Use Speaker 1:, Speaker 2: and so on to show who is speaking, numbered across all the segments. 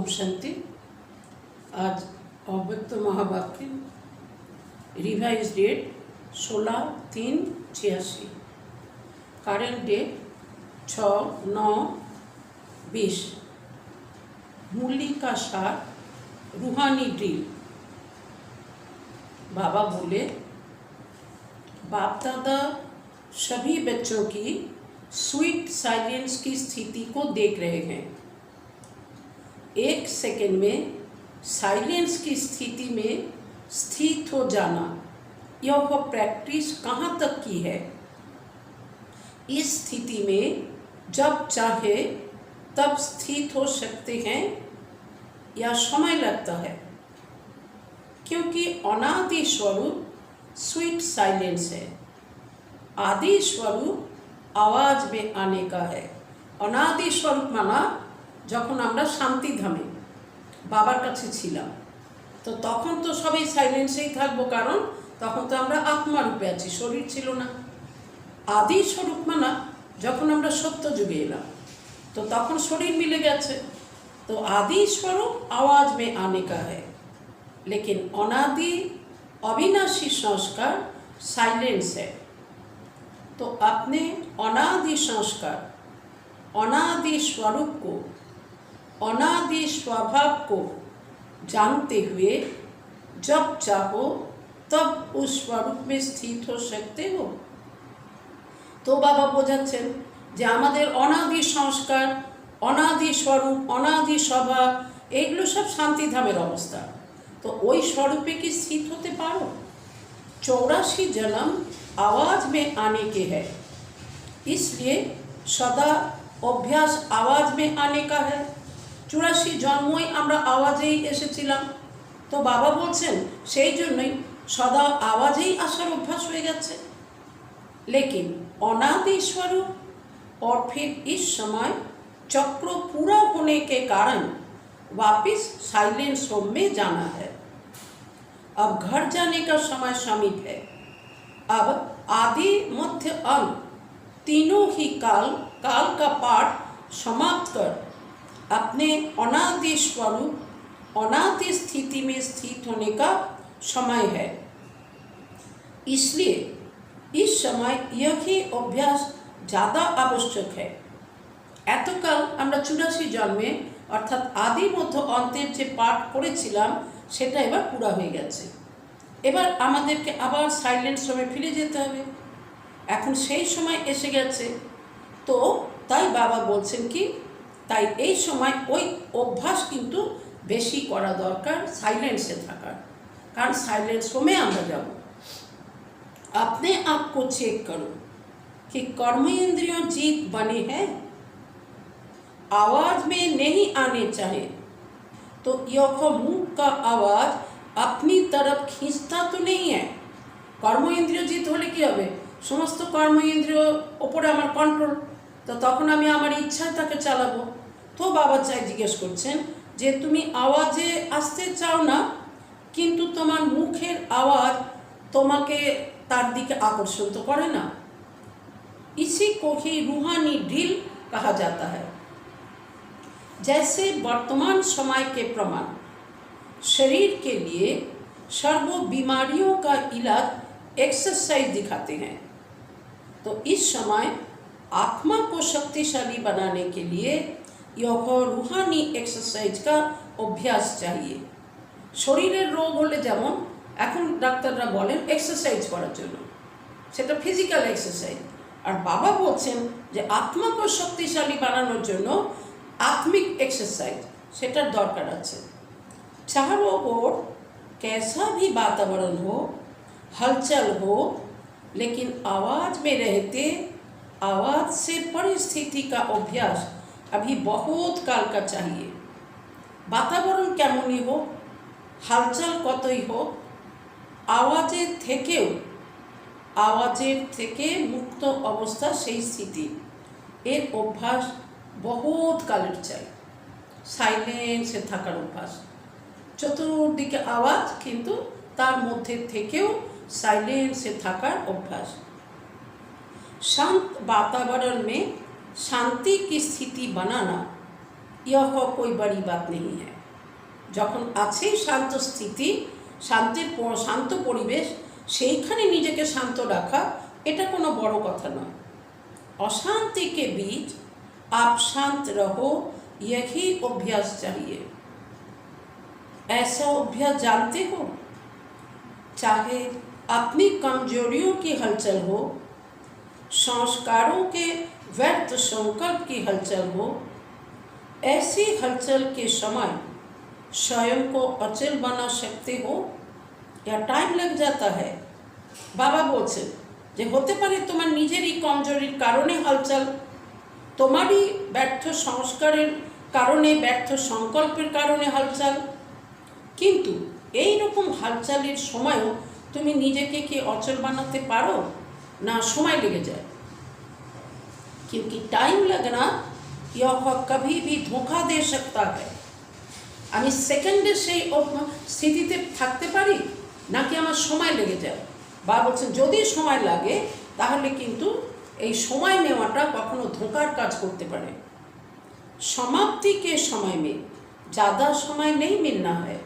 Speaker 1: ओम शांति। आज अव्यक्त महावाक्य रिवाइज डेट 16/3/86, कारेंट डेट 6/9/20। मूली का सार, रूहानी ड्रिल। बाबा बोले, बाप दादा सभी बच्चों की स्वीट साइलेंस की स्थिति को देख रहे हैं। एक सेकंड में साइलेंस की स्थिति में स्थित हो जाना, यह प्रैक्टिस कहाँ तक की है। इस स्थिति में जब चाहे तब स्थित हो सकते हैं या समय लगता है, क्योंकि अनादि स्वरूप स्वीट साइलेंस है। आदि स्वरूप आवाज में आने का है। अनादि स्वरूप माना যখন আমরা শান্তি ধামে বাবার কাছে ছিলাম, তো তখন তো সবাই সাইলেন্সেই থাকবো, কারণ তখন তো আমরা আত্মা রূপে আছি, শরীর ছিল না। আদি স্বরূপ মানা যখন আমরা সত্য যুগে এলাম, তো তখন শরীর মিলে গেছে। तो आदि स्वरूप आवाज में आने का है, लेकिन अनादि अविनाशी संस्कार साइलेंस है। तो अपने अनादि संस्कार, अनादि स्वरूप को, अनादि स्वभाव को जानते हुए जब चाहो तब उस स्वरूप में स्थित हो सकते हो। तो बाबा बोझाচ্ছেন যে আমাদের অনাদি সংস্কার, অনাদি স্বরূপ, অনাদি স্বভাব, এগুলো সব শান্তিধামের অবস্থা। তো ওই স্বরূপে কি স্থিত হতে পারো? 84 जन्म आवाज में आने के है, इसलिए सदा अभ्यास आवाज में आने का है। 84 জন্মই আমরা আওয়াজেই এসেছিলাম। তো বাবা বলছেন সেই জন্যই সদা আওয়াজেই আসার অভ্যাস হয়ে গেছে। लेकिन अनादि स्वरूप और फिर इस समय चक्र पूरा होने के कारण वापस साइलेंस होम में जाना है। अब घर जाने का समय समीप है। अब आदि मध्य अंत तीनों ही काल का पाठ समाप्त कर अपने अनादि स्वरूप, अनादि स्थिति में स्थित होने का समय है। इसलिए इस समय यही अभ्यास ज़्यादा आवश्यक है। এতকাল আমরা 84 জন্মে অর্থাৎ আদি মধ্য অন্তের যে পাঠ করেছিলাম সেটা এবার পুরা হয়ে গেছে। এবার আমাদেরকে আবার সাইলেন্ট সময় ফিরে যেতে হবে। এখন সেই সময় এসে গেছে। তো তাই বাবা বলছেন কি, তাই এই সময় ওই অভ্যাস কিন্তু বেশি করা দরকার, সাইলেন্সে থাকার। কারণ সাইলেন্স হোমে আমরা যাব। अपने आप को चेक करो कि कर्म इंद्रियों जीत बने हैं, आवाज में नहीं आने चाहिए। तो यह मुख का आवाज अपनी तरफ खींचता तो नहीं है। कर्म इंद्रिय जीत होले कि होबे, समस्त कर्म इंद्रिय ओपरे आमार कंट्रोल, तो तखन आमी आमार इच्छाय ताके चालाबो। तो बाबा चाই জিজ্ঞেস করছেন যে তুমি আওয়াজে আসতে চাও না, কিন্তু তোমার মুখের আওয়াজ তোমাকে तार दिके आकर्षण तो करे ना। इसी को ही रूहानी ड्रिल कहा जाता है। जैसे वर्तमान समय के प्रमाण शरीर के लिए सर्व बीमारियों का इलाज एक्सरसाइज दिखाते हैं, तो इस समय आत्मा को शक्तिशाली बनाने के लिए यह रूहानी एक्सरसाइज का अभ्यास चाहिए। शरीरेर रोग होले जेमन এখন ডাক্তাররা বলেন এক্সারসাইজ করার জন্য, সেটা ফিজিক্যাল এক্সারসাইজ। আর বাবা বলছেন যে আত্মাকে শক্তিশালী বানানোর জন্য आत्मिक एक्सरसाइज सेटार दरकार আছে। चारों ओर कैसा भी वातावरण हो, हलचल हो, लेकिन आवाज में रहते आवाज से परिस्थिति का अभ्यास अभी बहुत काल का चाहिए। वातावरण केमनই हो, हलचल कतই हो, आवाजेर থেকে মুক্ত অবস্থা সেই স্থিতি, এর অভ্যাস বহুত কালের চাই। সাইলেন্সে থাকার অভ্যাস, চতুর্দিকে আওয়াজ কিন্তু তার মধ্যে থেকেও সাইলেন্সে থাকার অভ্যাস। शांत वातावरण में शांति की स्थिति बनाना यह कोई बड़ी बात नहीं है। যখন আছে শান্ত স্থিতি, শান্ত পরিবেশ, সেইখানে নিজেকে শান্ত রাখা এটা কোনো বড় কথা নয়। अशांति के बीच आप शांत रहो, यही अभ्यास चाहिए। ऐसा अभ्यास जानते हो? चाहे अपनी कमजोरियों की हलचल हो, संस्कारों के व्यर्थ संकल्प की हलचल हो, ऐसी हलचल के समय स्वयं को अचल बना सकते हो या टाइम लग जाता है? बाबा बोलছেন যে হতে পারে তোমার নিজেরই কমজোরির কারণে হালচাল, তোমারই ব্যর্থ সংস্কারের কারণে, ব্যর্থ সংকল্পের কারণে হালচাল, কিন্তু এই রকম হালচালের সময়ও তুমি নিজেকে কি অচল বানাতে পারো না সময় লেগে যায়? क्योंकि टाइम लगना यह कभी भी धोखा दे सकता है। আমি সেকেন্ডে সেই স্থিতিতে থাকতে পারি নাকি আমার সময় লেগে যায়? বা বলছেন যদি সময় লাগে তাহলে কিন্তু এই সময় নেওয়াটা কখনো ধোঁকার কাজ করতে পারে। समाप्ति के समय में ज़्यादा समय नहीं मिलना है।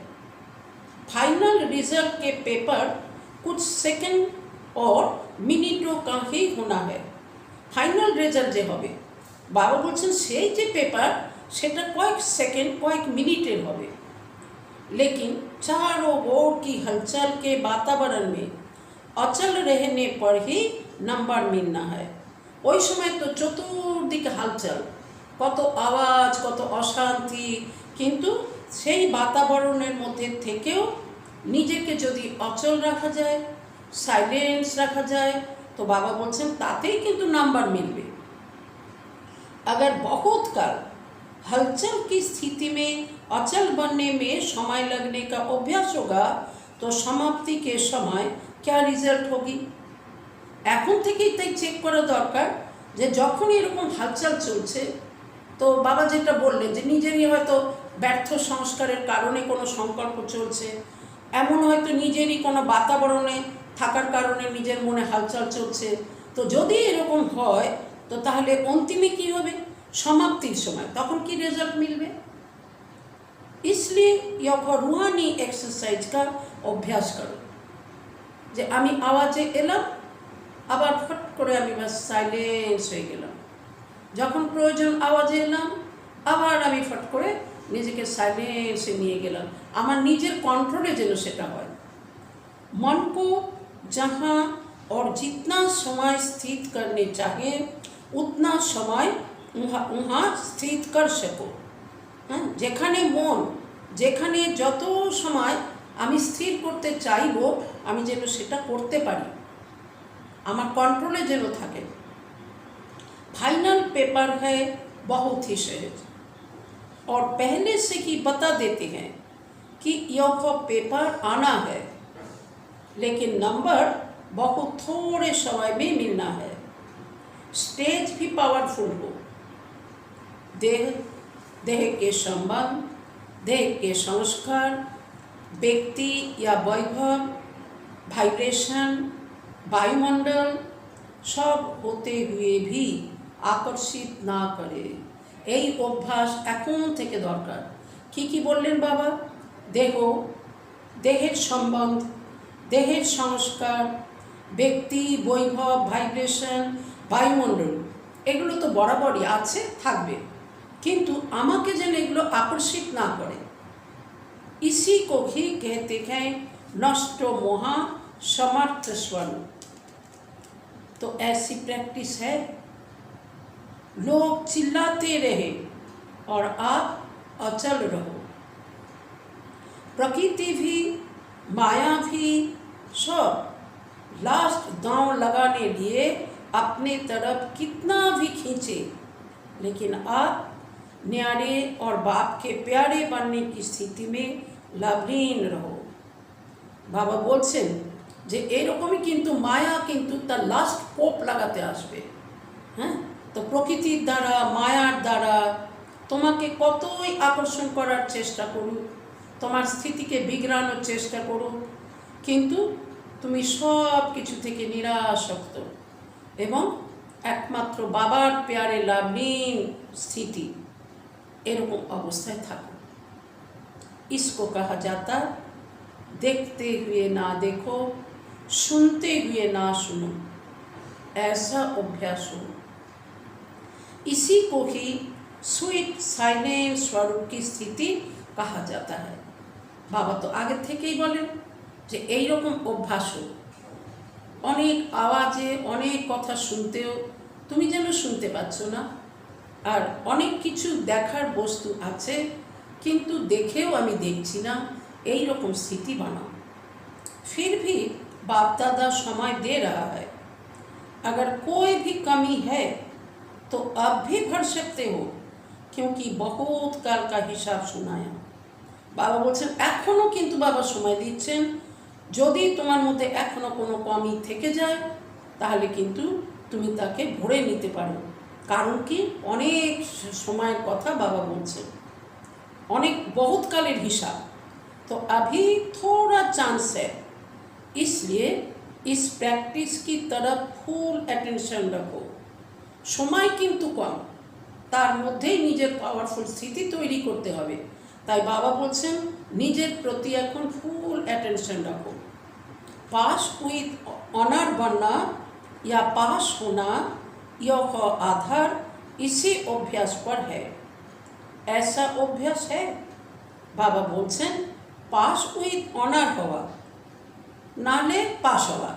Speaker 1: फाइनल रिजल्ट के पेपर कुछ सेकंड और मिनिटों का ही होना है। फाइनल रिजल्ट যে হবে, বাবা বলছেন সেই যে পেপার সেটা কয়েক সেকেন্ড কয়েক মিনিটের হবে। लेकिन चारों ओर की हलचल के वातावरण में अचल रहने पर ही नंबर मिलना है। ওই সময় তো চতুর্দিকে হালচাল, কত আওয়াজ, কত অশান্তি, কিন্তু সেই বাতাবরণের মধ্যে থেকেও নিজেকে যদি অচল রাখা যায়, সাইলেন্স রাখা যায়, তো বাবা বলছেন তাতেই কিন্তু নাম্বার মিলবে। अगर बहुत काल हलचल की स्थिति में अचल बनने में समय लगने का अभ्यास होगा तो समाप्ति के समय क्या रिजल्ट होगी? এখন থেকেই তাই চেক করা দরকার যে যখন এরকম হালচাল চলছে, তো বাবা যেটা বললেন যে নিজেরই হয়তো ব্যর্থ সংস্কারের কারণে কোনো সংকল্প চলছে, এমন হয়তো নিজেরই কোনো বাতাবরণে থাকার কারণে নিজের মনে হালচাল চলছে, তো যদি এরকম হয় তো তাহলে অন্তিমে কী হবে? সমাপ্তির সময় তখন কি রেজাল্ট মিলবে? इसलिए यह रूहानी एक्सरसाइज का अभ्यास करो যে আমি আওয়াজে এলাম, আবার ফট করে আমি বাস সাইলেন্স হয়ে গেলাম, যখন প্রয়োজন আওয়াজে এলাম আবার আমি ফট করে নিজেকে সাইলেন্সে নিয়ে গেলাম, আমার নিজের কন্ট্রোলে যেন সেটা হয়। मन को जहाँ और जितना समय स्थित करने चाहिए उतना समय वहाँ स्थित कर सको। হ্যাঁ, যেখানে মন, যেখানে যত সময় আমি স্থির করতে চাইব আমি যেন সেটা করতে পারি, আমার কন্ট্রোলে যেন থাকে। फाइनल पेपर है बहुत ही सहज और पहले से ही बता देते हैं कि यह पेपर आना है, लेकिन नंबर बहुत थोड़े समय में मिलना है। स्टेज भी पावरफुल हो, देह के संबंध, देह के संस्कार, व्यक्ति या वैभव, वाइब्रेशन, वायुमंडल सब होते हुए भी আকর্ষিত না করে। এই অভ্যাস এখন থেকে দরকার। কি বললেন বাবা? দেহ, দেহের সম্বন্ধ, দেহের সংস্কার, ব্যক্তি, বৈভব, ভাইব্রেশন, বায়ুমণ্ডল, এগুলো তো বরাবরই আছে, থাকবে, কিন্তু আমাকে যেন এগুলো আকর্ষিত না করে। इसी को ही कहते हैं नष्ट मोहा समर्थ स्वरूप। तो ऐसी प्रैक्टिस है, लोग चिल्लाते रहे और आप अचल रहो। प्रकृति भी, माया भी सब लास्ट दांव लगाने लिए अपने तरफ कितना भी खींचे, लेकिन आप न्यारे और बाप के प्यारे बनने की स्थिति में লাভলীন রহো। বাবা বলছেন যে এরকমই কিন্তু মায়া কিন্তু তার লাস্ট পোপ লাগাতে আসবে। হ্যাঁ, তো প্রকৃতির দ্বারা, মায়ার দ্বারা তোমাকে কতই আকর্ষণ করার চেষ্টা করুক, তোমার স্থিতিকে বিগড়ানোর চেষ্টা করুক, কিন্তু তুমি সব কিছু থেকে নিরাসক্ত এবং একমাত্র বাবার প্যারে লাভলীন স্থিতি, এরকম অবস্থায় থাকো। इसको कहा जाता देखते हुए ना देखो, सुनते हुए ना सुनो, ऐसा अभ्यास हो। इसी को ही स्वीट साइलेंट स्वरूप की स्थिति कहा जाता है। बाबा तो आगे থেকেই বলেন যে এই রকম অভ্যাস হোক, অনেক আওয়াজে অনেক কথা শুনতেও তুমি যেন শুনতে পাচ্ছ না, আর অনেক কিছু দেখার বস্তু আছে কিন্তু দেখেও আমি দেখছি না, এই রকম स्थिति बनाओ। फिर भी बाप दादा समय दे रहा है, अगर कोई भी कमी है तो अब भी भर सकते हो, क्योंकि बहुत काल का हिसाब सुनाया। बाबा বলছেন এখনও কিন্তু বাবা সময় দিচ্ছেন, যদি তোমার মধ্যে এখনও কোনো কমি থেকে যায় তাহলে কিন্তু তুমি তাকে ভরে নিতে পারো। কারণ কি, অনেক সময়ের কথা বাবা বলছেন, অনেক বহুত কালের হিসাব। तो अभी थोड़ा चांस है, इसलिए इस प्रैक्टिस की तरफ फुल अटेंशन रखो। সময় কিন্তু কম, তার মধ্যেই নিজের পাওয়ারফুল স্থিতি তৈরি করতে হবে। তাই বাবা বলছেন নিজের প্রতি এখন ফুল অ্যাটেনশন রাখো। पास विथ ऑनर बनना या पास होना, यह आधार इसी अभ्यास पर है। ऐसा अभ्यास है, बाबा বলছেন পাস উইথ অনার হওয়া নালে পাস হওয়া,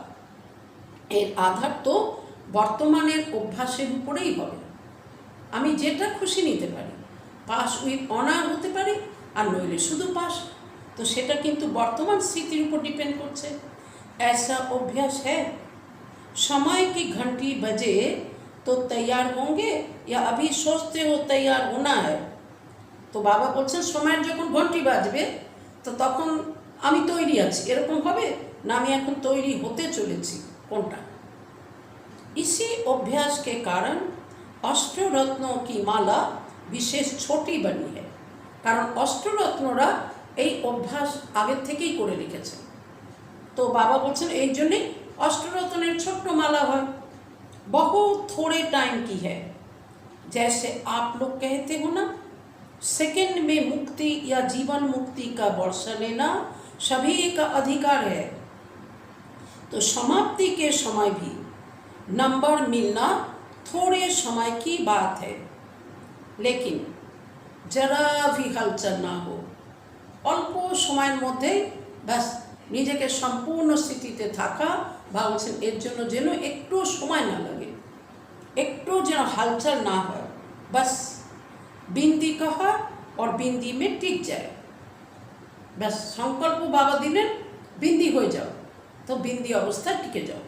Speaker 1: এর আধার তো বর্তমানের অভ্যাসের উপরেই হবে। আমি যেটা খুশি নিতে পারি, পাস উইথ অনার হতে পারি আর নইলে শুধু পাস, তো সেটা কিন্তু বর্তমান স্থিতির উপর ডিপেন্ড করছে। ऐसा अभ्यास है, समय की घंटी बजे तो तैयार होंगे या अभी सोचते हो तैयार होना है। তো বাবা বলছেন সময়ের যখন ঘন্টি বাজবে তো তখন আমি তৈরি আছি এরকম হবে না, আমি এখন তৈরি হতে চলেছি, কোনটা? इसी अभ्यास के कारण অষ্টরত্নों की माला विशेष छोटी बनी है। কারণ অষ্টরত্নরা এই অভ্যাস আগের থেকেই করে রেখেছেন। তো বাবা বলছেন এই জন্যে অষ্টরত্নের ছোট্ট মালা হয়। बहुत थोड़े टाइम की है, जैसे आप लोग कहते हो ना, सेकंड में मुक्ति या जीवन मुक्ति का वर्षा लेना सभी का अधिकार है। तो समाप्ति के समय भी नंबर मिलना थोड़े समय की बात है, लेकिन जरा भी हलचल ना हो, অল্প সময়ের মধ্যে ব্যাস নিজেকে সম্পূর্ণ স্থিতিতে থাকা, বা বলছেন এর জন্য যেন একটু সময় না লাগে, একটু যেন হালচাল না হয়, বাস বিন্দি কহা और बिंदी में टिक जाए। ব্যাস সংকল্প বাবা দিলেন বিন্দি হয়ে যাও, তো বিন্দি অবস্থায় টিকে যাও,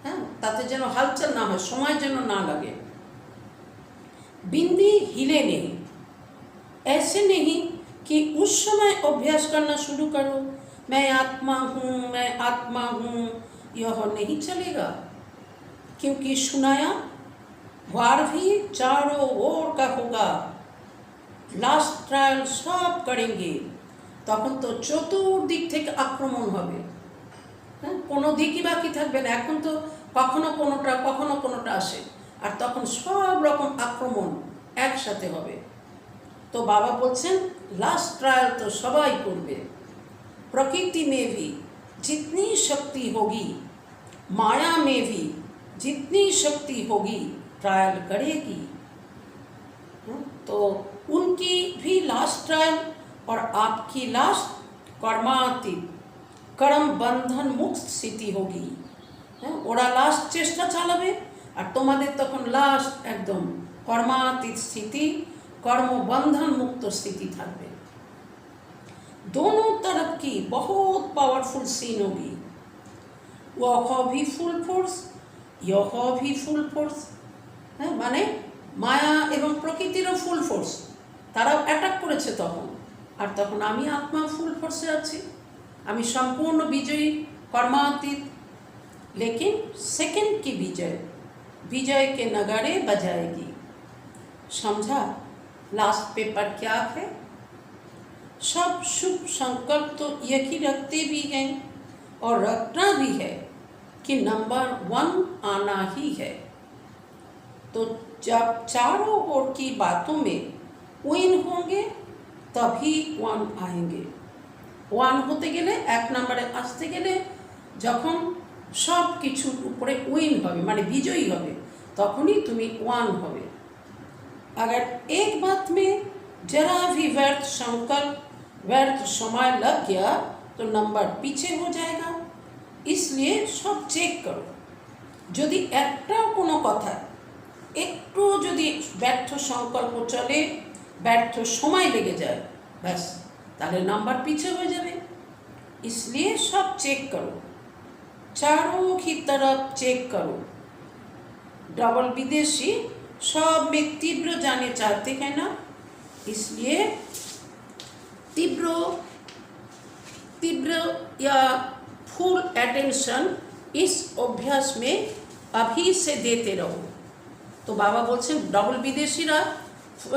Speaker 1: হ্যাঁ, তাতে যেন হালচাল না হয়, সময় যেন না লাগে। बिंदी हिले नहीं, ऐसे नहीं कि उस समय अभ्यास करना शुरू करो, मैं आत्मा हूँ, मैं आत्मा हूँ, यह नहीं चलेगा। क्योंकि सुनाया वार भी चारों ओर का होगा, लास्ट ट्रायल सब करेंगे, তখন তো চতুর্দিক থেকে আক্রমণ হবে, হ্যাঁ, কোনো দিকই বাকি থাকবে না। এখন তো কখনো কোনোটা আসে, আর তখন সব রকম আক্রমণ একসাথে হবে। তো বাবা বলছেন লাস্ট ট্রায়াল তো সবাই করবে। प्रकृति में भी जितनी शक्ति होगी, माया में भी जितनी शक्ति होगी, ट्रायल करेगी। तो उनकी भी लास्ट ट्रायल और आपकी लास्ट कर्मातीत कर्म बंधन मुक्त स्थिति होगी। ওরা লাস্ট চেষ্টা চালাবে আর তোমাদের তখন লাস্ট একদম কর্মাতীত স্থিতি, কর্মবন্ধন মুক্ত স্থিতি থাকবে। दोनों तरफ की बहुत पावरफुल सीन होगी, वह भी फुल फोर्स, यह भी फुल फोर्स। হ্যাঁ, মানে মায়া এবং প্রকৃতিরও ফুল ফোর্স, তারাও অ্যাটাক করেছে তখন, আর তখন আমি আত্মা ফুল ফোর্সে আছি, আমি সম্পূর্ণ বিজয়ী, কর্মাতীত। लेकिन सेकंड की विजय के नगाड़े बजाएगी। समझा लास्ट पेपर क्या है? सब शुभ संकल्प तो यही रखते भी हैं और रखना भी है कि नंबर 1 आना ही है। तो जब चारों ओर की बातों में উইন होंगे तभी ওয়ান आएंगे। ওয়ান হতে গেলে, এক নম্বরে আসতে গেলে যখন সব কিছুর উপরে উইন হবে মানে বিজয়ী হবে, তখনই তুমি ওয়াन হবে। अगर एक बात में जरा भी व्यर्थ संकल्प व्यर्थ समय लग गया तो नंबर पीछे हो जाएगा। इसलिए सब चेक करो, যদি একটাও কোনো কথা একটু যদি ব্যর্থ সংকল্প চলে, ব্যর্থ সময় লেগে যায়, ব্যাস তাহলে নাম্বার পিছে হয়ে যাবে। इसलिए सब चेक करो, चारों की तरफ चेक करो। डबल विदेशी सब में तीव्र जाने चाहते हैं ना, इसलिए तीव्र तीव्र या फुल अटेंशन इस अभ्यास में अभी से देते रहो। तो बाबा बोलছেন डबल विदेशीरा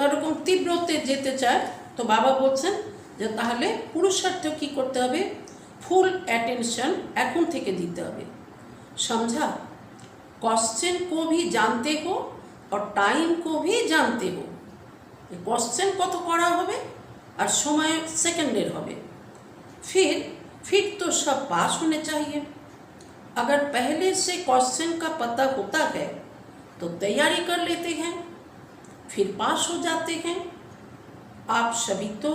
Speaker 1: এরকম তীব্রতে যেতে চায়, তো বাবা বলছেন যে তাহলে পুরুষার্থ কী করতে হবে, ফুল অ্যাটেনশন এখন থেকে দিতে হবে। समझा? क्वेश्चन को भी जानते हो और टाइम को भी जानते हो। क्वेश्चन কত করা হবে আর সময় সেকেন্ডের হবে। फिर तो सब पास होने चाहिए। अगर पहले से क्वेश्चन का पता होता है तो तैयारी कर लेते हैं, फिर पास हो जाते हैं। आप सभी तो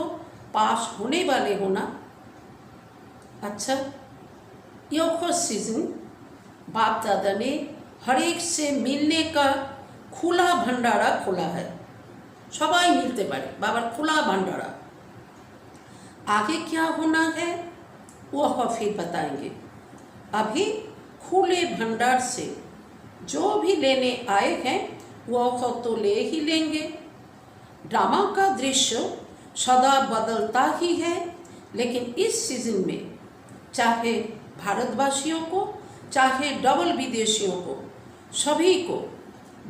Speaker 1: पास होने वाले हो ना। अच्छा, योगा सीजन बाप दादा ने हर एक से मिलने का खुला भंडारा खोला है। सबाई मिलते पारे, बाबार खुला भंडारा। आगे क्या होना है वह फिर बताएंगे। अभी खुले भंडार से जो भी लेने आए हैं वह तो ले ही लेंगे। ड्रामा का दृश्य सदा बदलता ही है, लेकिन इस सीजन में चाहे भारतवासियों को चाहे डबल विदेशियों को, सभी को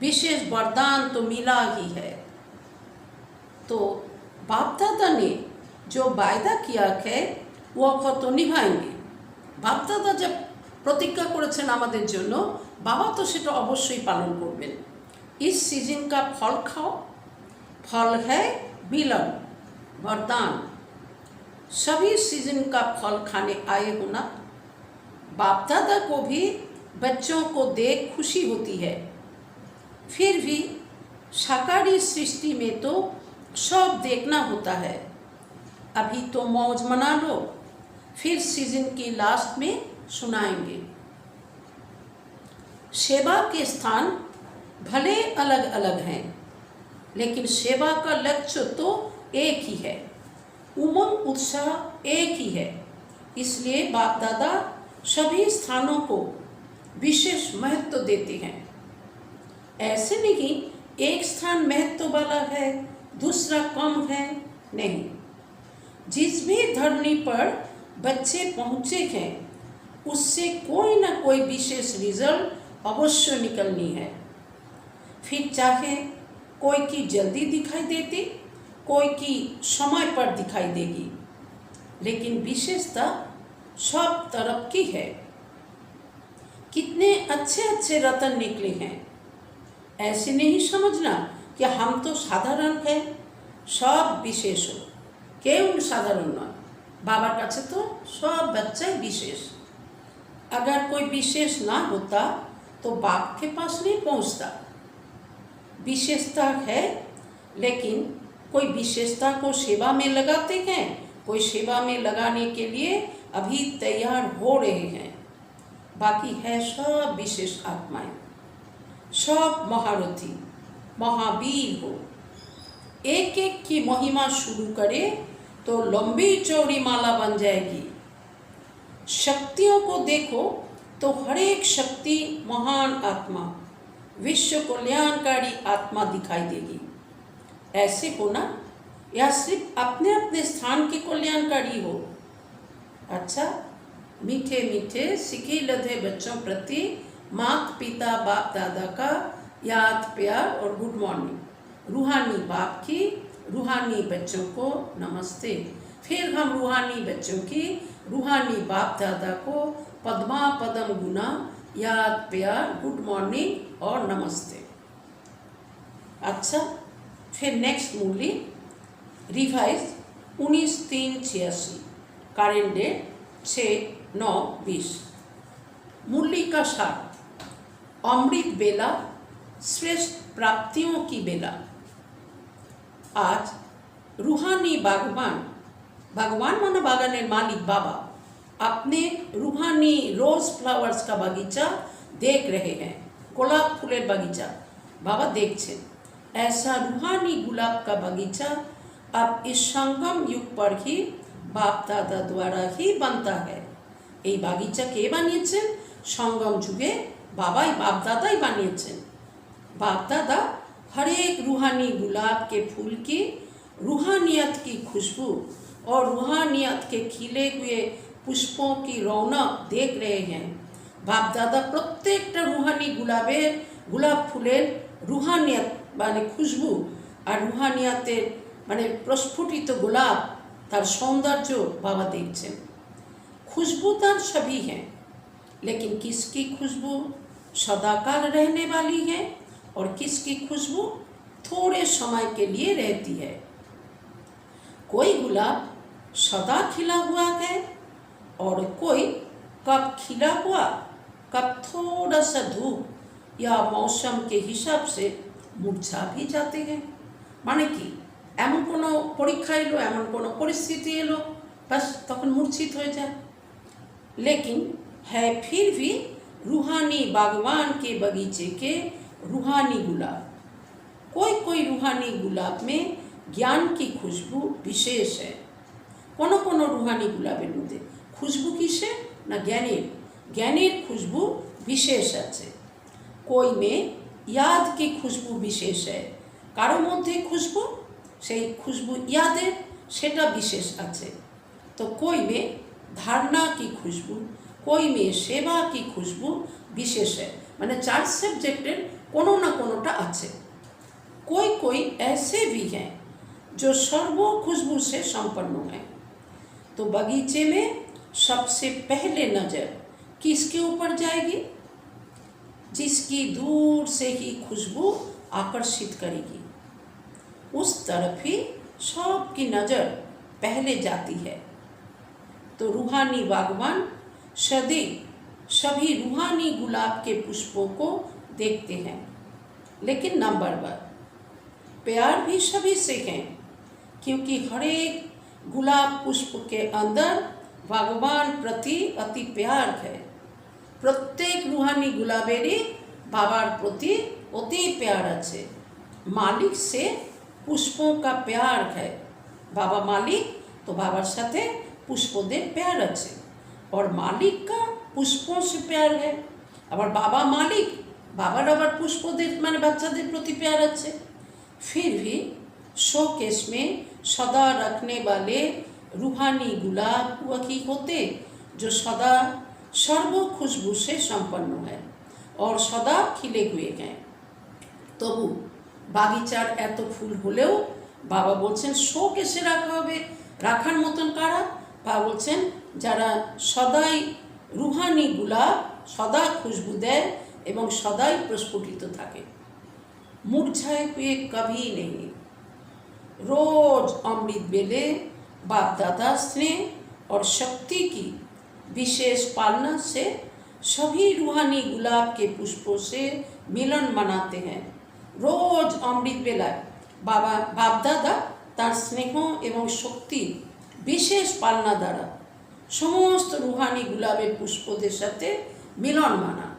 Speaker 1: विशेष वरदान तो मिला ही है। तो बाप दादा ने जो वायदा किया है वह तो निभाएंगे। बाप दादा जब प्रतिज्ञा করেছেন আমাদের জন্য, বাবা তো সেটা অবশ্যই পালন করবেন। इस सीजन का फल खाओ, फल है मिलन वरदान। सभी सीजन का फल खाने आए हो ना। बाप दादा को भी बच्चों को देख खुशी होती है। फिर भी साकारी सृष्टि में तो सब देखना होता है। अभी तो मौज मना लो, फिर सीजन की लास्ट में सुनाएंगे। सेवा के स्थान भले अलग अलग हैं, लेकिन सेवा का लक्ष्य तो एक ही है, उमंग उत्साह एक ही है। इसलिए बाप दादा सभी स्थानों को विशेष महत्व देते हैं। ऐसे नहीं एक स्थान महत्व वाला है दूसरा कम है, नहीं। जिस भी धरनी पर बच्चे पहुँचे हैं उससे कोई ना कोई विशेष रिजल्ट अवश्य निकलनी है। फिर चाहे कोई की जल्दी दिखाई देती, कोई की समय पर दिखाई देगी, लेकिन विशेषता सब तरफ की है। कितने अच्छे अच्छे रतन निकले हैं। ऐसे नहीं समझना कि हम तो साधारण हैं, सब विशेष हो, কেউ সাধারণ নয়। বাবার কাছে তো সব बच्चे विशेष। अगर कोई विशेष ना होता तो बाप के पास नहीं पहुंचता। विशेषता है, लेकिन कोई विशेषता को सेवा में लगाते हैं, कोई सेवा में लगाने के लिए अभी तैयार हो रहे हैं। बाकी है सब विशेष आत्माएं, सब महारथी महावीर हो। एक एक की महिमा शुरू करे तो लंबी चौड़ी माला बन जाएगी। शक्तियों को देखो तो हर एक शक्ति महान आत्मा, विश्व कल्याणकारी आत्मा दिखाई देगी। ऐसे होना या सिर्फ अपने अपने स्थान के कल्याणकारी हो। अच्छा, मीठे मीठे सीखे लधे बच्चों प्रति माता पिता बाप दादा का याद प्यार और गुड मॉर्निंग। रूहानी बाप की रूहानी बच्चों को नमस्ते। फिर हम रूहानी बच्चों की रूहानी बाप दादा को पद्मा पदम गुना याद प्यार गुड मॉर्निंग और नमस्ते। अच्छा, फिर नेक्स्ट मुरली रिवाइज 19/3/86, कारेंट डेट 6/9/20। मुरली का सार, अमृत बेला श्रेष्ठ प्राप्तियों की बेला। आज रूहानी बागवान, भगवान माना बागानेर मालिक बाबा, अपने रूहानी रोज फ्लावर्स का बगीचा देख रहे हैं। गोलाप फूलेर बगीचा बाबा देखছেন। ऐसा रूहानी गुलाब का बगीचा अब इस संगम युग पर ही बाप दादा द्वारा ही बनता है। এই বাগিচা কে বানিয়েছেন? संगम जुगे बाबाई बाप दादाई বানিয়েছেন। बाप दादा हर एक रूहानी गुलाब के फूल की रूहानियत की खुशबू और रूहानियत के खिले हुए पुष्पों की रौनक देख रहे हैं। बाप दादा प्रत्येकटा रूहानी गुलाब फुलेर रूहानियत माने खुशबू और रूहानियतेर माने प्रस्फुटित गोलाप तार सौंदर्य बाबा देखছেন। खुशबू तार सभी हैं, लेकिन किसकी खुशबू सदाकाल रहने वाली है और किसकी खुशबू थोड़े समय के लिए रहती है। कोई गुलाब सदा खिला हुआ है और कोई कब खिला हुआ, कब थोड़ा सा धूप या मौसम के हिसाब से मुरझा भी जाते हैं। माने कि एमन कोनो परीक्षा एलो, एमन कोनो परिस्थिति एलो, बस तखन मूर्छित हो जाए। लेकिन है फिर भी रूहानी बागवान के बगीचे के रूहानी गुलाब। कोई रूहानी गुलाब में ज्ञान की खुशबू विशेष है। कोनो कोनो रूहानी गुलाबेर मध्य खुशबू किसेर ना ज्ञानेर खुशबू विशेष आछे। कोई में याद की खुशबू विशेष है, कारो मध्य खुशबू सेई खुशबू यादेर सेटा विशेष आछे। तो कोई में धारणा की खुशबू, कोई में सेवा की खुशबू विशेष है। माने 4 सब्जेक्टेर कोनो ना कोनोटा आछे। कोई ऐसे भी हैं जो सर्व खुशबू से संपन्न हैं। तो बगीचे में सबसे पहले नज़र किसके ऊपर जाएगी? जिसकी दूर से ही खुशबू आकर्षित करेगी, उस तरफ ही सबकी नज़र पहले जाती है। तो रूहानी बागवान सभी रूहानी गुलाब के पुष्पों को देखते हैं, लेकिन नंबर 1 प्यार भी सभी से है, क्योंकि हर एक गुलाब पुष्प के अंदर भगवान प्रति अति प्यार है। प्रत्येक रूहानी गुलाबेरी बाबार प्रति अति प्यार আছে। मालिक से पुष्पों का प्यार है। बाबा मालिक तो बाबार साथे पुष्पोदेर प्यार আছে, और मालिक का पुष्पों से प्यार है। आबार बाबा मालिक, बाबार आबार पुष्पोदेर माने बाच्चादेर प्रति प्यार আছে। फिर भी शोकेस में सदा रखने वाले रूहानी गुलाब वही होते जो सदा सर्व खुशबू से संपन्न है और सदा खिले हुए हैं। तबु बागीचार एत फुल होलेও बाबा बोलছেন शोकेसे रखा होबे, राखार मतन कारा? बाबा बोलছেন যারা सदाई रूहानी गुलाब सदा खुशबू देय एवं सदाई प्रस्फुटित থাকে, मुरझाए हुए कभी नहीं। रोज अमृत बेले बाप दादा स्नेह और शक्ति की विशेष पालना से सभी रूहानी गुलाब के पुष्पों से मिलन मनाते हैं। रोज अमृत बेलाय बाप दादा तार स्नेह एवं शक्ति विशेष पालना द्वारा समस्त रूहानी गुलाबेर पुष्पोदेर साथे मिलन मानान।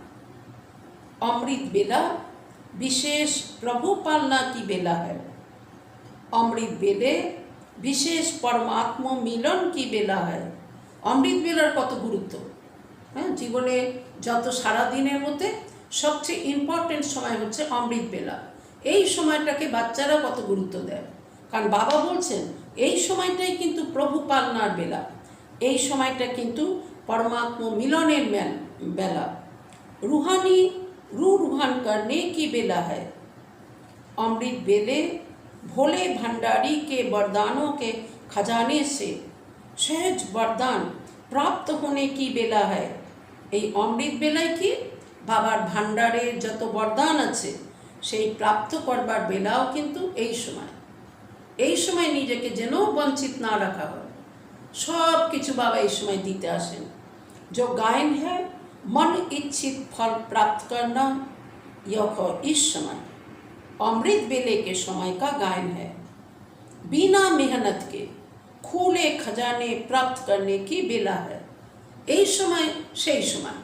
Speaker 1: अमृत बेला विशेष प्रभु पालना की बेला है। अमृत बेले विशेष परमात्मा मिलन की बेला है। अमृत बेलार कत गुरुत्व, जीवने যত সারা দিনের মধ্যে সবচেয়ে ইম্পর্টেন্ট সময় হচ্ছে অমৃত বেলা। এই সময়টাকে বাচ্চারা কত গুরুত্ব দেয়, কারণ বাবা বলছেন এই সময়টাই কিন্তু প্রভু পালনার বেলা, এই সময়টা কিন্তু परमात्मा मिलनेर बेला, रूहानी रूहान करने की बेला है। अमृत बेले भोले भंडारी के वरदानों के खजाने से सहज वरदान प्राप्त होने की बेला है। এই অমৃত বেলায় কি বাবার ভান্ডারে যত বরদান আছে সেই প্রাপ্ত করবার বেলাও কিন্তু এই সময়। এই সময় নিজেকে যেন বঞ্চিত না रखा হয়। सब किछु बाबा इस समय दीते आसेन। जो गायन है मन इच्छित फल प्राप्त करना, यह इस समय अमृत बेले के समय का गायन है। बिना मेहनत के खुले खजाने प्राप्त करने की बेला है। এই সময় সেই সময়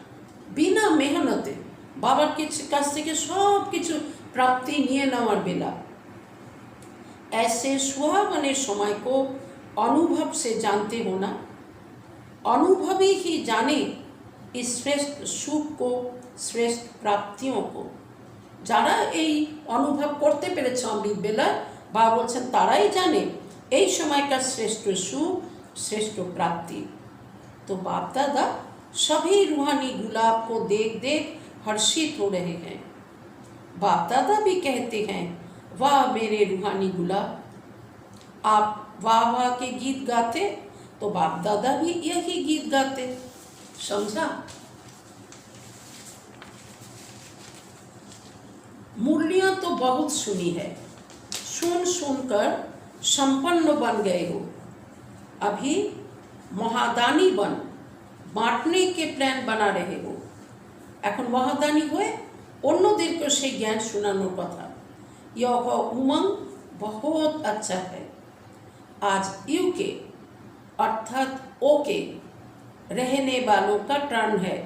Speaker 1: বিনা মেহনতে বাবার কাছ থেকে সব কিছু প্রাপ্তি নিয়ে নেওয়ার বেলা। ऐसे सुहावने समय को अनुभव से जानते हो ना। अनुभवी ही जाने इस श्रेष्ठ सुख को, श्रेष्ठ प्राप्तियों को। যারা এই অনুভব করতে পেরেছে অমৃত বেলা, বাবা বলছেন তারাই জানে এই সময়কার শ্রেষ্ঠ সুখ, श्रेष्ठ प्राप्ति। तो बाप दादा सभी रूहानी गुलाब को देख देख हर्षित हो रहे हैं। बाप दादा भी कहते हैं, वाह मेरे रूहानी गुलाब। आप वाह वाह के गीत गाते तो बाप दादा भी यही गीत गाते। समझा? मूर्तियाँ तो बहुत सुनी है, सुन सुनकर संपन्न बन गए हो। अभी महादानी बन बांटने के प्लान बना रहे हो। এখন মহাদানী হয়ে অন্যদেরকে সেই জ্ঞান শোনানোর কথা। यह उमंग बहुत अच्छा है। आज यूके अर्थात ओके रहने वालों का टर्न है।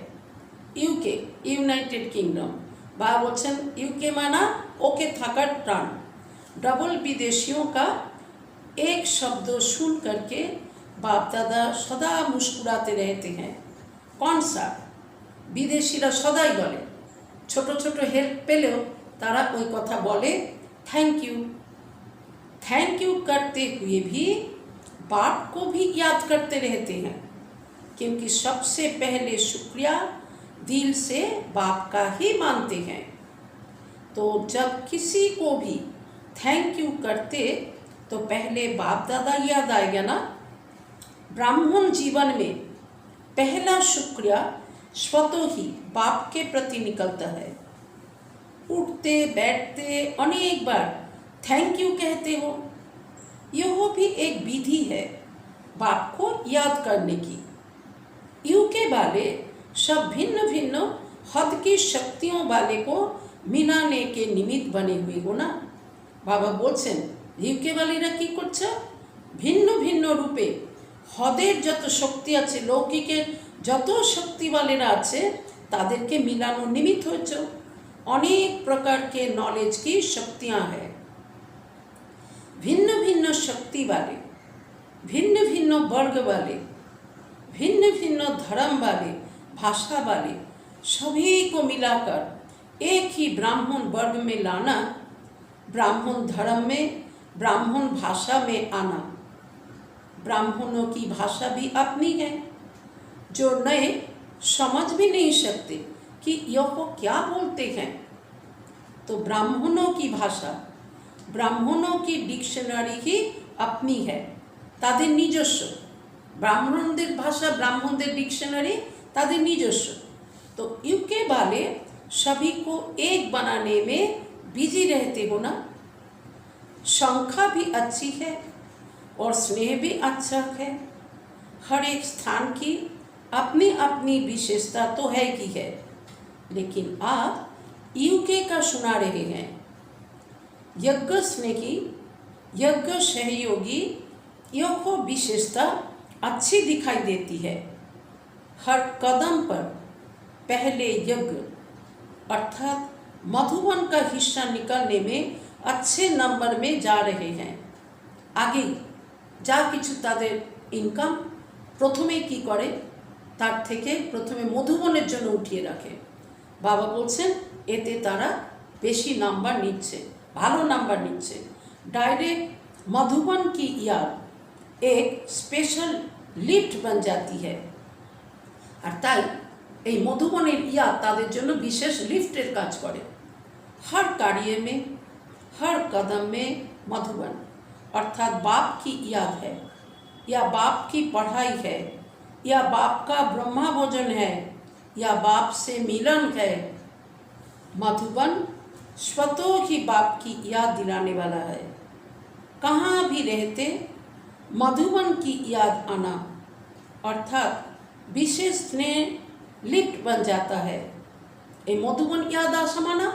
Speaker 1: यूके यूनाइटेड किंगडम, बाबा बोलছেন यूके माना ओके থাকার टर्न। डबल विदेशियों का एक शब्द सुन करके बाप दादा सदा मुस्कुराते रहते हैं। कौन सा? विदेशीरा सदाई बोले, छोटो छोटो हेल्प पेलेও तारा ওই কথা বলে थैंक यू। थैंक यू करते हुए भी बाप को भी याद करते रहते हैं, क्योंकि सबसे पहले शुक्रिया दिल से बाप का ही मानते हैं। तो जब किसी को भी थैंक यू करते तो पहले बाप दादा याद आएगा ना। ब्राह्मण जीवन में पहला शुक्रिया स्वतः ही बाप के प्रति निकलता है। उठते बैठते अनेक बार थैंक यू कहते हो। यह भी एक विधि है बाप को याद करने की। यूके वाले सब भिन्न भिन्न हद की शक्तियों वाले को मिलाने के निमित्त बने हुए हो ना। बाबा बोलছেন यूके वालेरा की করছে? ভিন্ন ভিন্ন রূপে হদের যত শক্তি আছে, লৌকিকের যত শক্তিওয়ালেরা আছে তাদেরকে মিলানোর নিমিত্ত হয়েছে। अनेक प्रकार के नॉलेज की शक्तियाँ हैं। भिन्न भिन्न शक्ति वाले, भिन्न भिन्न वर्ग वाले, भिन्न भिन्न धर्म वाले, भाषा वाले, सभी को मिलाकर एक ही ब्राह्मण वर्ग में लाना, ब्राह्मण धर्म में, ब्राह्मण भाषा में आना। ब्राह्मणों की भाषा भी अपनी है, जो नए समझ भी नहीं सकते कि यह क्या बोलते हैं। तो ब्राह्मणों की भाषा, ब्राह्मणों की डिक्शनरी ही अपनी है, ताদের নিজস্ব। ब्राह्मणদের भाषा, ब्राह्मणদের डिक्शनरी ताদের নিজস্ব। तो यूके वाले सभी को एक बनाने में बिजी रहते हो ना। संख्या भी अच्छी है और स्नेह भी अच्छा है। हर एक स्थान की अपनी अपनी विशेषता तो है ही है, लेकिन आप यूके का सुना रहे हैं। यज्ञ स्नेही, यज्ञ सहयोगी, यह विशेषता अच्छी दिखाई देती है। हर कदम पर पहले यज्ञ अर्थात मधुबन का हिस्सा निकलने में अच्छे नंबर में जा रहे हैं। आगे जा किछु ताদের इनकाम प्रथमे की करे তার থেকে প্রথমে মধুবনের জন্য উঠিয়ে রাখে। বাবা বলছেন এতে তারা বেশি নাম্বার নিচ্ছে, ভালো নাম্বার নিচ্ছে। डायरेक्ट मधुबन की याद एक स्पेशल लिफ्ट बन जाती है। আর তাই এই মধুবনের ইয়াদ তাদের জন্য বিশেষ লিফটের কাজ করে। हर कार्य में, हर कदम में मधुबन अर्थात बाप की याद है, या बाप की पढ़ाई है, या बाप का ब्रह्मा भोजन है, या बाप से मिलन है। मधुबन स्वतः ही बाप की याद दिलाने वाला है। कहाँ भी रहते मधुबन की याद आना, अर्थात विशेष स्नेह लिफ्ट बन जाता है। এই মধুবন ইয়াদ আসা মানে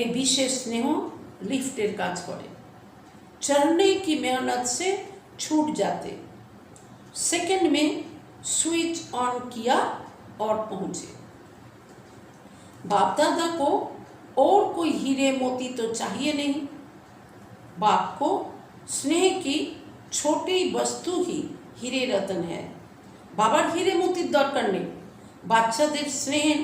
Speaker 1: এই विशेष स्नेह लिफ्टर काज करे। चढ़ने की मेहनत से छूट जाते, सेकंड में स्विच ऑन किया और पहुंचे। बाप दादा को और कोई हीरे मोती तो चाहिए नहीं, बाप को स्नेह की छोटी वस्तु ही हीरे रतन है। बाबार हीरे मोतीर दरकार नेই, বাচ্চাদের স্নেহের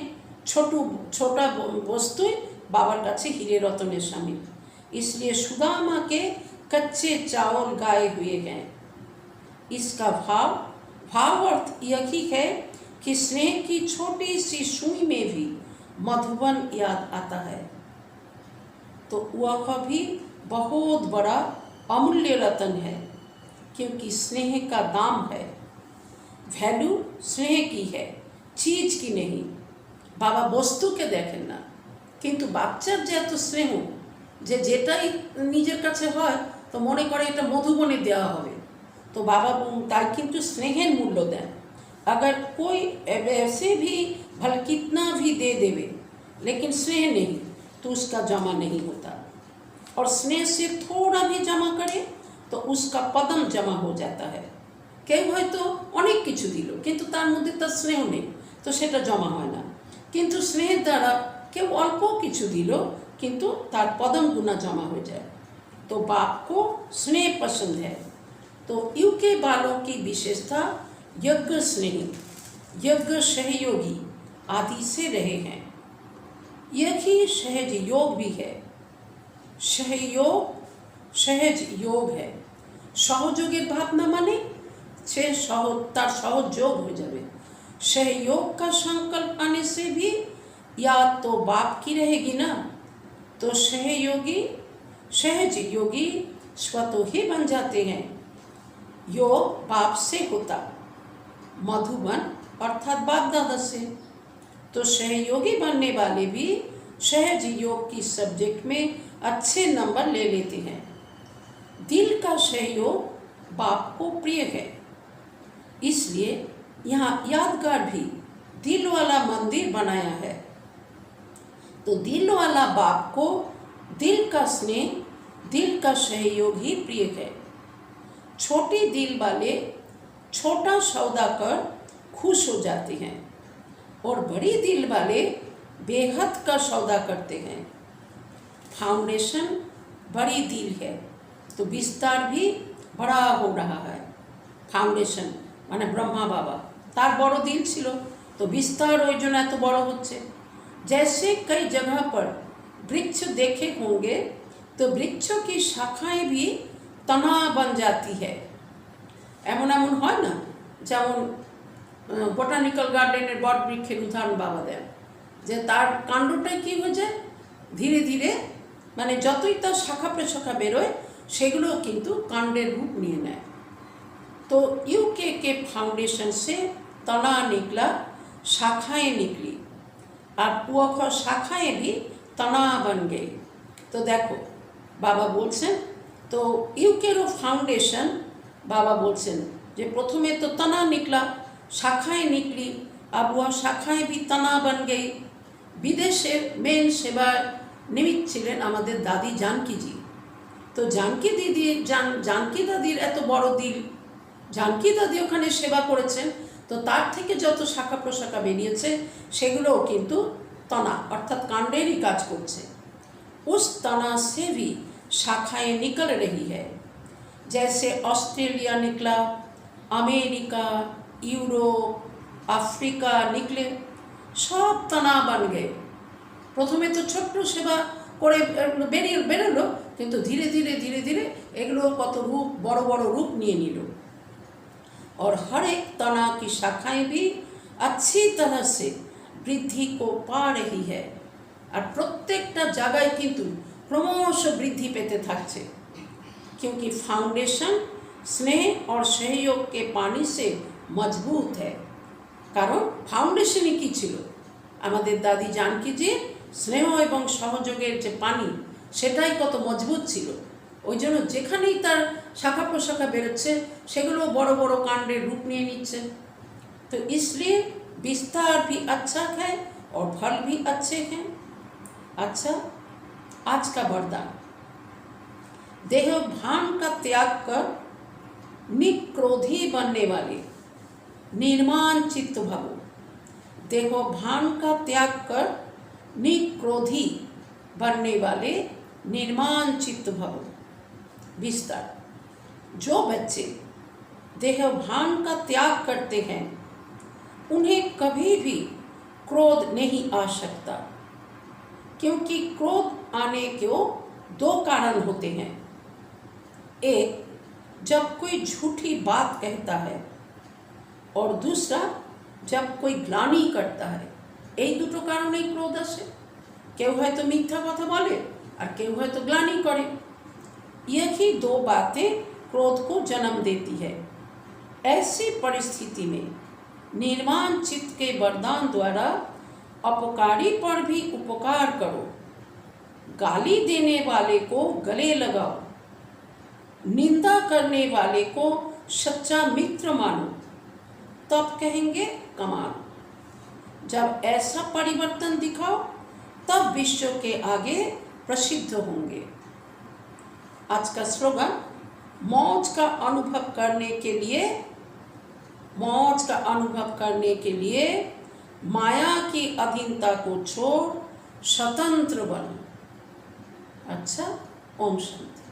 Speaker 1: छोटा वस्तु बाबार काछे हीरे रतनेर शामिल। इसलिए सुदामा के कच्चे चावल गाए हुए हैं। इसका भाव अर्थ यही है कि स्नेह की छोटी सी सुई में भी मधुबन याद आता है, तो वह भी बहुत बड़ा अमूल्य रतन है, क्योंकि स्नेह का दाम है। वैल्यू स्नेह की है, चीज की नहीं। बाबा वस्तु के देखें ना, किन्तु बाच्चार जे एत स्नेह जे जेटाई निजेर काछे हय तो मने करे एटा मधुबने देওয়া হবে, तो बाबा ताई किन्तु स्नेहेर मूल्य दें। अगर कोई ऐसे भी भले कितना भी दे देवे लेकिन स्नेह नहीं तो उसका जमा नहीं होता, और स्नेह से थोड़ा भी जमा करे तो उसका पदम जमा हो जाता है। केउ हयतो अनेक किछु दिल किन्तु तार मध्य तार स्नेह नेই, तो सेटा जमा हय ना। किन्तु स्नेहेर द्वारा केउ अल्प किछु दिल किन्तु तार पदम गुना जमा हो जाए। तो बाप को स्नेह पसंद है। तो यूके बालों की विशेषता यज्ञ स्नेही, यज्ञ सहयोगी आदि से रहे हैं। यही सहज योग भी है। सहयोग सहज योग है। सहयोगेर भावना माने से तार सहज योग हो जाए। सहयोग का संकल्प आने से भी याद तो बाप की रहेगी ना, तो सहयोगी सहज योगी स्वतः ही बन जाते हैं। योग बाप से होता, मधुबन अर्थात बाप दादा से। तो सहयोगी बनने वाले भी सहज योग की सब्जेक्ट में अच्छे नंबर ले लेते हैं। दिल का सहयोग बाप को प्रिय है, इसलिए यहाँ यादगार भी दिल वाला मंदिर बनाया है। तो दिल वाला बाप को दिल का स्नेह, दिल का सहयोग ही प्रिय है। छोटी दिल वाले छोटा सौदा कर खुश हो जाते हैं, और बड़ी दिल वाले बेहद का सौदा करते हैं। फाउंडेशन बड़ी दिल है तो विस्तार भी बड़ा हो रहा है। फाउंडेशन माने ब्रह्मा बाबा तार बड़ो दिल छिलो, तो विस्तार ओई जोन्नो एत बड़ो होच्छे। जैसे कई जगह पर वृक्ष देखे होंगे तो वृक्षों की शाखाएं भी तना बन जाती है। एमन एमन है ना, जेमन बोटानिकल गार्डेनेर बट वृक्षेर उदाहरण बाबा देन, जे तार कांडटा कि हो जाए धीरे धीरे माने जतई तार शाखा प्रशाखा बेरोय सेगुलो किन्तु कांडेर रूप निये नेয়। तो यूके के फाउंडेशन से तना निकला, शाखाएं निकली, और वह शाखाएं भी तना बन गई। तो देखो बाबा बोलছেন, तो यूकेरो फाउंडेशन बाबा बोलছেন जे प्रथमे तो तना निकला, शाखाएं निकली, अब वह शाखाएं भी तना बन गई। विदेशेर मेन सेवा निमित्त छिलेन आमादेर दादी जानकी जी। तो जानकी दीदी जानकी दादिर एत बड़ो दिल, जानकी दादी ओखाने सेवा करेছেন, तो तार थेके যত शाखा प्रशाखा बेरिয়েছে সেগুলোও কিন্তু तना अर्थात कांडेरই काज করছে। उस तना से भी शाखाएं निकल रही है। जैसे ऑस्ट्रेलिया निकला, अमेरिका, यूरोप, अफ्रीका निकले, सब तना बन गए। प्रथमे तो छोट्ट सेवा करे बेरोलो, किन्तु धीरे धीरे धीरे धीरे एगुलो कत रूप बड़ बड़ रूप निये निल, और हर एक तना की शाखाएं भी अच्छी तरह से वृद्धि को पा रही है। और प्रत्येकटा जगह किन्तु क्रमश वृद्धि पेते थाकছে, क्योंकि फाउंडेशन स्नेह और सहयोग के पानी से मजबूत है। कारण फाउंडेशनই কি ছিল, আমাদের দাদি জানকি যে স্নেহ এবং সহযোগের যে পানি সেটাই কত মজবুত ছিল, ওই জন্য যেখানেই তার শাখা প্রশাখা বেরোচ্ছে সেগুলো বড় বড় কাণ্ডের रूप নিয়ে নিচ্ছে। तो इसलिए विस्तार भी अच्छा है और फल भी अच्छे हैं। अच्छा, आज का वरदान, देह भान का त्याग कर निक्रोधी बनने वाले निर्माण चित्त भवो। देहो भान का त्याग कर निक्रोधी बनने वाले निर्माण चित्त भवो। विस्तार, जो बच्चे देह भान का त्याग करते हैं उन्हें कभी भी क्रोध नहीं आ सकता, क्योंकि क्रोध आने के दो कारण होते हैं। एक, जब कोई झूठी बात कहता है, और दूसरा जब कोई ग्लानि करता है। এই দুটো কারণেই ক্রোধ আসে। কেউ হয়তো মিথ্যা কথা বলে আর কেউ হয়তো গ্লানি করে। यही दो बातें क्रोध को जन्म देती है। ऐसी परिस्थिति में निर्माण चित्त के वरदान द्वारा अपकारी पर भी उपकार करो, गाली देने वाले को गले लगाओ, निंदा करने वाले को सच्चा मित्र मानो, तब कहेंगे कमाल। जब ऐसा परिवर्तन दिखाओ तब विश्व के आगे प्रसिद्ध होंगे। आज का स्लोगन, मौज का अनुभव करने के लिए माया की अधीनता को छोड़ स्वतंत्र बनो। अच्छा, ओम शांति।